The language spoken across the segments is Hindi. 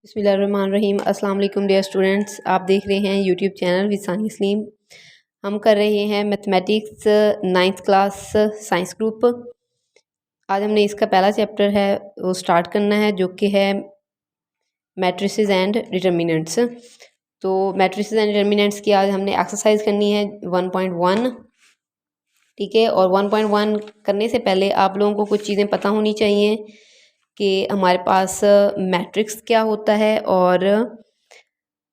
बिस्मिल्लाहिर्रहमानिर्रहीम। अस्सलाम वालेकुम डियर स्टूडेंट्स, आप देख रहे हैं YouTube channel with Sania Salim. हम कर रहे हैं mathematics 9th class science group. आज हमने इसका पहला चैप्टर है वो स्टार्ट करना है, जो कि है मैट्रिसेस एंड डिटर्मिनेंट्स। तो मैट्रिसेस एंड डिटर्मिनेंट्स की आज हमने एक्सरसाइज करनी है 1.1, ठीक है। और 1.1 करने से पहले आप लोगों को कुछ चीज़ें पता होनी चाहिए कि हमारे पास मैट्रिक्स क्या होता है और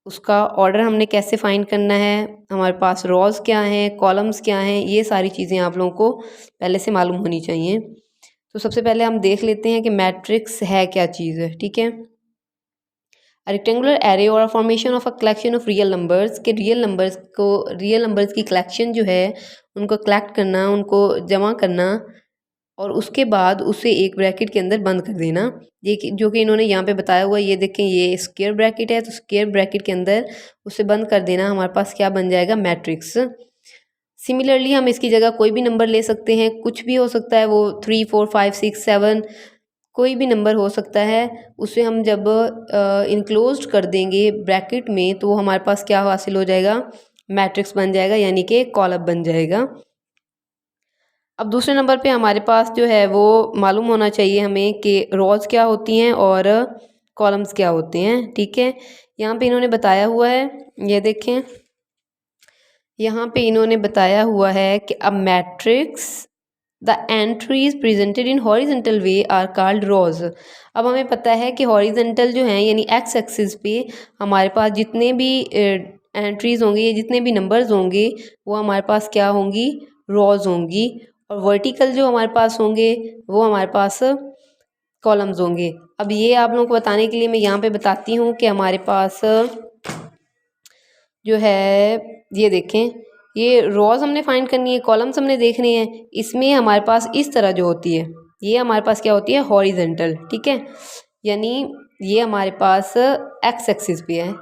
उसका ऑर्डर हमने कैसे फाइंड करना है, हमारे पास रॉज क्या हैं, कॉलम्स क्या हैं, ये सारी चीज़ें आप लोगों को पहले से मालूम होनी चाहिए। तो सबसे पहले हम देख लेते हैं कि मैट्रिक्स है क्या चीज़ है, ठीक है। रेक्टेंगुलर एरे और formation of a collection of real numbers के रियल नंबर्स की कलेक्शन जो है उनको कलेक्ट करना, उनको जमा करना और उसके बाद उसे एक ब्रैकेट के अंदर बंद कर देना। ये जो कि इन्होंने यहाँ पे बताया हुआ है, ये देखें ये स्क्वायर ब्रैकेट है, तो स्क्वायर ब्रैकेट के अंदर उसे बंद कर देना। हमारे पास क्या बन जाएगा, मैट्रिक्स। सिमिलरली हम इसकी जगह कोई भी नंबर ले सकते हैं, कुछ भी हो सकता है, वो 3 4 5 6 7 कोई भी नंबर हो सकता है। उसे हम जब इनक्लोज कर देंगे ब्रैकेट में तो हमारे पास क्या हासिल हो जाएगा, मैट्रिक्स बन जाएगा, यानी कि कॉलम बन जाएगा। अब दूसरे नंबर पे हमारे पास जो है वो मालूम होना चाहिए हमें कि रोज़ क्या होती हैं और कॉलम्स क्या होते हैं, ठीक है। यहाँ पे इन्होंने बताया हुआ है, ये देखें, यहाँ पे इन्होंने बताया हुआ है कि a matrix the entries presented in horizontal way are called rows. अब हमें पता है कि हॉरिजेंटल जो हैं यानी एक्स एक्सिस पे हमारे पास जितने भी एंट्रीज होंगी या जितने भी नंबर्स होंगे वो हमारे पास क्या होंगी, रोज होंगी। और वर्टिकल जो हमारे पास होंगे वो हमारे पास कॉलम्स होंगे। अब ये आप लोगों को बताने के लिए मैं यहाँ पे बताती हूँ कि हमारे पास जो है ये देखें, ये रोज़ हमने फाइंड करनी है, कॉलम्स हमने देखने हैं। इसमें हमारे पास इस तरह जो होती है, ये हमारे पास क्या होती है, हॉरिजेंटल, ठीक है। यानी ये हमारे पास एक्स एक्सिस पे है,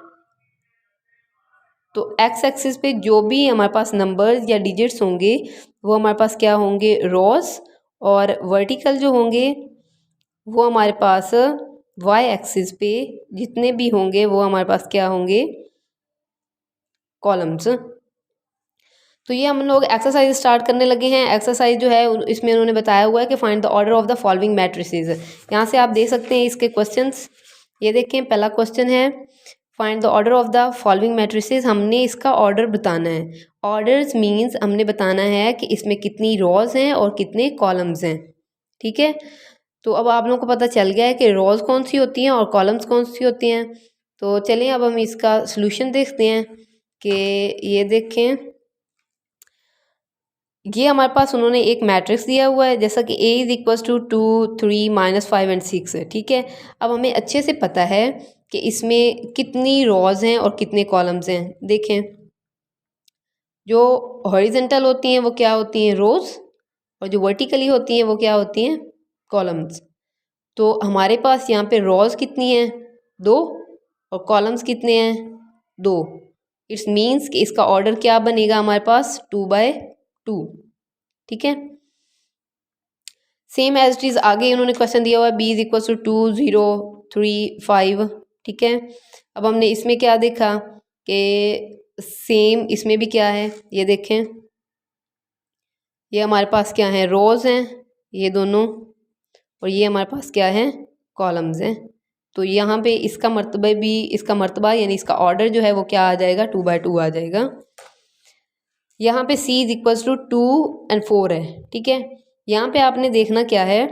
तो एक्स एक्सिस पे जो भी हमारे पास नंबर्स या डिजिट्स होंगे वो हमारे पास क्या होंगे, रोज। और वर्टिकल जो होंगे वो हमारे पास वाई एक्सिस पे जितने भी होंगे वो हमारे पास क्या होंगे, कॉलम्स। तो ये हम लोग एक्सरसाइज स्टार्ट करने लगे हैं। एक्सरसाइज जो है इसमें उन्होंने बताया हुआ है कि find the order of the following matrices. यहाँ से आप देख सकते हैं इसके क्वेश्चंस, ये देखें पहला क्वेश्चन है find the order of the following matrices. हमने इसका ऑर्डर बताना है। ऑर्डर्स मीन्स हमने बताना है कि इसमें कितनी रोज हैं और कितने कॉलम्स हैं, ठीक है। तो अब आप लोगों को पता चल गया है कि रोज कौन सी होती हैं और कॉलम्स कौन सी होती हैं। तो चलिए अब हम इसका सोल्यूशन देखते हैं कि ये देखें, ये हमारे पास उन्होंने एक मैट्रिक्स दिया हुआ है जैसा कि A is equal to 2 3 -5 and 6 है, ठीक है। अब हमें अच्छे से पता है कि इसमें कितनी रोज हैं और कितने कॉलम्स हैं। देखें, जो हॉरिजेंटल होती हैं वो क्या होती हैं, रोज, और जो वर्टिकली होती हैं वो क्या होती हैं, कॉलम्स। तो हमारे पास यहाँ पे रोज कितनी हैं, 2, और कॉलम्स कितने हैं, 2। इट्स मीन्स कि इसका ऑर्डर क्या बनेगा हमारे पास, 2/2, ठीक है। सेम एज इट इज आगे उन्होंने क्वेश्चन दिया हुआ है B इज इक्वल टू 2 0 3 5, ठीक है। अब हमने इसमें क्या देखा कि सेम इसमें भी क्या है, ये देखें, ये हमारे पास क्या है, रोज हैं ये दोनों, और ये हमारे पास क्या है, कॉलम्स हैं। तो यहाँ पे इसका मर्तबा भी, इसका मर्तबा यानी इसका ऑर्डर जो है वो क्या आ जाएगा, 2/2 आ जाएगा। यहाँ पे C इज इक्वल टू 2 और 4 है, ठीक है। यहाँ पे आपने देखना क्या है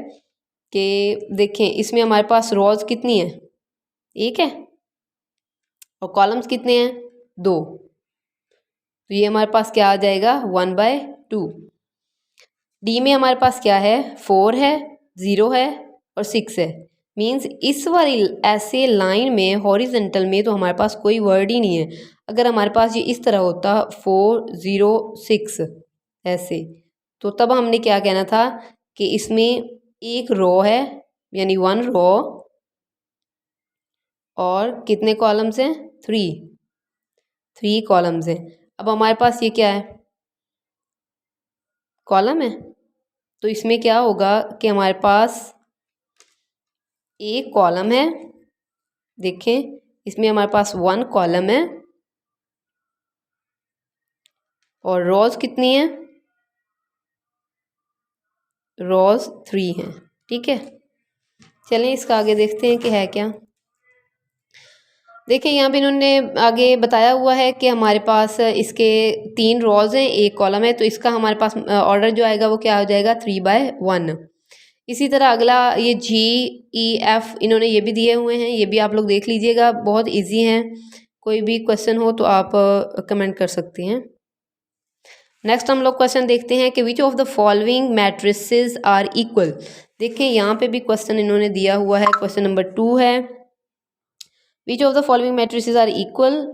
कि देखें इसमें हमारे पास रोज कितनी है, 1 है, और कॉलम्स कितने हैं, 2। तो ये हमारे पास क्या आ जाएगा, 1/2। डी में हमारे पास क्या है, 4 है, 0 है और 6 है। मीन्स इस वाली ऐसे लाइन में हॉरिजेंटल में तो हमारे पास कोई वर्ड ही नहीं है। अगर हमारे पास ये इस तरह होता 4 0 6 ऐसे, तो तब हमने क्या कहना था कि इसमें एक रो है, यानी 1 रो, और कितने कॉलम्स हैं, 3 कॉलम्स हैं। अब हमारे पास ये क्या है, कॉलम है, तो इसमें क्या होगा कि हमारे पास एक कॉलम है देखें इसमें हमारे पास 1 कॉलम है और रोज कितनी है, रोज 3 हैं। ठीक है, चलें इसका आगे देखते हैं कि है क्या। देखिए यहाँ पे इन्होंने आगे बताया हुआ है कि हमारे पास इसके 3 रोज हैं, 1 कॉलम है, तो इसका हमारे पास ऑर्डर जो आएगा वो क्या हो जाएगा 3/1। इसी तरह अगला ये GEF इन्होंने ये भी दिए हुए हैं, ये भी आप लोग देख लीजिएगा, बहुत इजी हैं। कोई भी क्वेश्चन हो तो आप कमेंट कर सकती हैं। नेक्स्ट हम लोग क्वेश्चन देखते हैं कि which of the following matrices are equal. देखें यहाँ पे भी क्वेश्चन इन्होंने दिया हुआ है, क्वेश्चन नंबर 2 है, which of the following matrices are equal.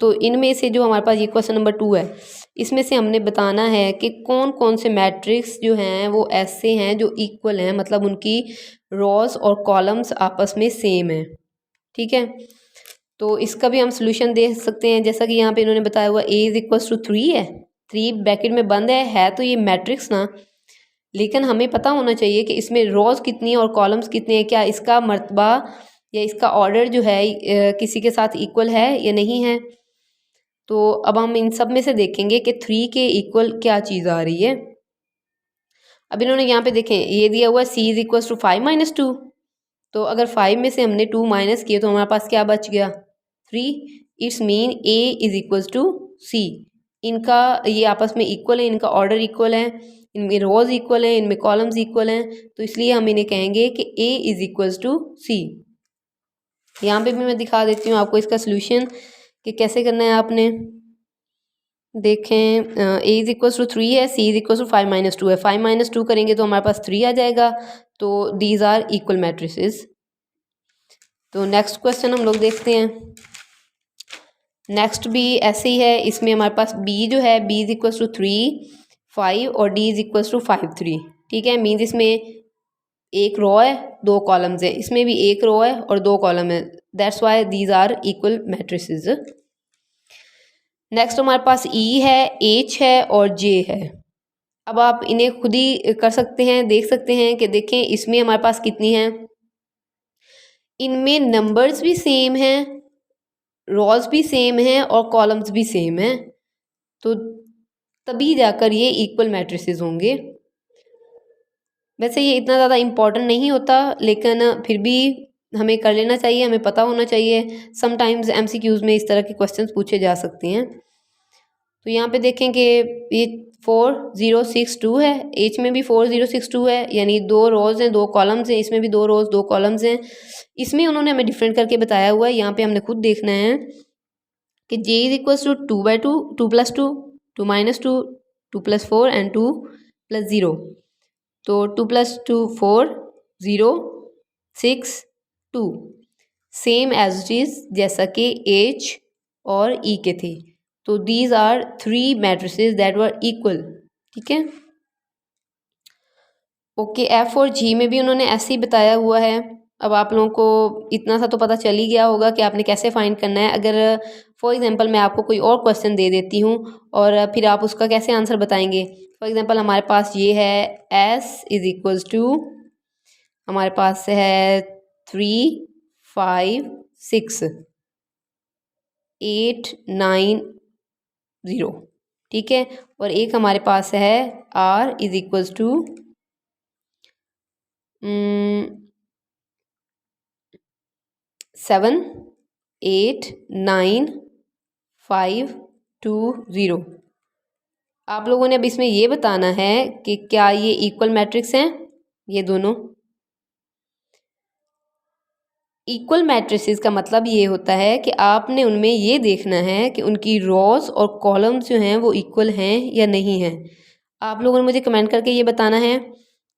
तो इनमें से जो हमारे पास ये क्वेश्चन नंबर 2 है, इसमें से हमने बताना है कि कौन कौन से मैट्रिक्स जो हैं वो ऐसे हैं जो इक्वल हैं, मतलब उनकी रोज और कॉलम्स आपस में सेम है। ठीक है, तो इसका भी हम सोल्यूशन दे सकते हैं, जैसा कि यहाँ पे इन्होंने बताया हुआ A = 3 है, 3 ब्रैकेट में बंद है तो ये मैट्रिक्स ना, लेकिन हमें पता होना चाहिए कि इसमें रोज कितनी है और कॉलम्स कितने हैं, क्या इसका मर्तबा या इसका ऑर्डर जो है किसी के साथ इक्वल है या नहीं है। तो अब हम इन सब में से देखेंगे कि 3 के इक्वल क्या चीज़ आ रही है। अब इन्होंने यहाँ पे देखें ये दिया हुआ C = 5 - 2, तो अगर 5 में से हमने 2 माइनस किए तो हमारे पास क्या बच गया 3। It's mean A = C। इनका ये आपस में इक्वल है, इनका ऑर्डर इक्वल है, इनमें रोज इक्वल है, इनमें कॉलम्स इक्वल हैं, तो इसलिए हम इन्हें कहेंगे कि A = C। यहाँ पे भी मैं दिखा देती हूँ आपको इसका सोल्यूशन कि कैसे करना है आपने। देखें A = 3 है, C = 5 - 2 है, 5 - 2 करेंगे तो हमारे पास 3 आ जाएगा, तो दीज आर इक्वल मैट्रिसेस। तो नेक्स्ट क्वेश्चन हम लोग देखते हैं। नेक्स्ट भी ऐसे ही है, इसमें हमारे पास B जो है B = 3, 5 और D = 5, 3। ठीक है, मीन्स इसमें 1 रो है 2 कॉलम्स है, इसमें भी 1 रो है और 2 कॉलम है, that's why these are equal matrices. Next हमारे पास E है, H है और J है। अब आप इन्हें खुद ही कर सकते हैं, देख सकते हैं कि देखें इसमें हमारे पास कितनी है, इनमें नंबर्स भी सेम हैं, रोज भी सेम हैं और कॉलम्स भी सेम हैं, तो तभी जाकर ये इक्वल मैट्रिसेस होंगे। वैसे ये इतना ज़्यादा इम्पोर्टेंट नहीं होता, लेकिन फिर भी हमें कर लेना चाहिए, हमें पता होना चाहिए। समटाइम्स MCQs में इस तरह के क्वेश्चंस पूछे जा सकते हैं। तो यहाँ पे देखें कि ये 4062 है, H में भी 4062 है, यानी 2 रोज हैं 2 कॉलम्स हैं, इसमें भी 2 रोज 2 कॉलम्स हैं। इसमें उन्होंने हमें डिफरेंट करके बताया हुआ है, यहाँ पे हमने खुद देखना है कि J = 2/2, 2 + 2, 2 - 2, 2 + 4 एंड 2 + 0। तो 2 + 2 4, 0 6 2, सेम एज इट इज जैसा कि H और E के थे। तो these are 3 matrices that were equal. ठीक है, ओके, F और G में भी उन्होंने ऐसे ही बताया हुआ है। अब आप लोगों को इतना सा तो पता चल ही गया होगा कि आपने कैसे फाइंड करना है। अगर फॉर एग्जांपल मैं आपको कोई और क्वेश्चन दे देती हूँ और फिर आप उसका कैसे आंसर बताएंगे। फॉर एग्जांपल हमारे पास ये है S = हमारे पास है 3 5 6 8 9 0। ठीक है, और एक हमारे पास है R = 7 8 9 5 2 0। आप लोगों ने अब इसमें ये बताना है कि क्या ये इक्वल मैट्रिक्स हैं, ये दोनों। इक्वल मैट्रिसेस का मतलब ये होता है कि आपने उनमें ये देखना है कि उनकी रोज और कॉलम्स जो हैं वो इक्वल हैं या नहीं हैं। आप लोगों ने मुझे कमेंट करके ये बताना है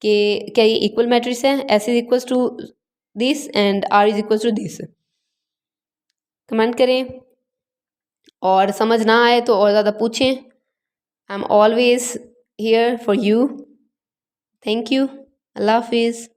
कि क्या ये इक्वल मैट्रिक्स है, S = this and R = this. Comment करें, और समझ ना आए तो और ज़्यादा पूछें। I am always here for you. Thank you, अल्लाह हाफिज़।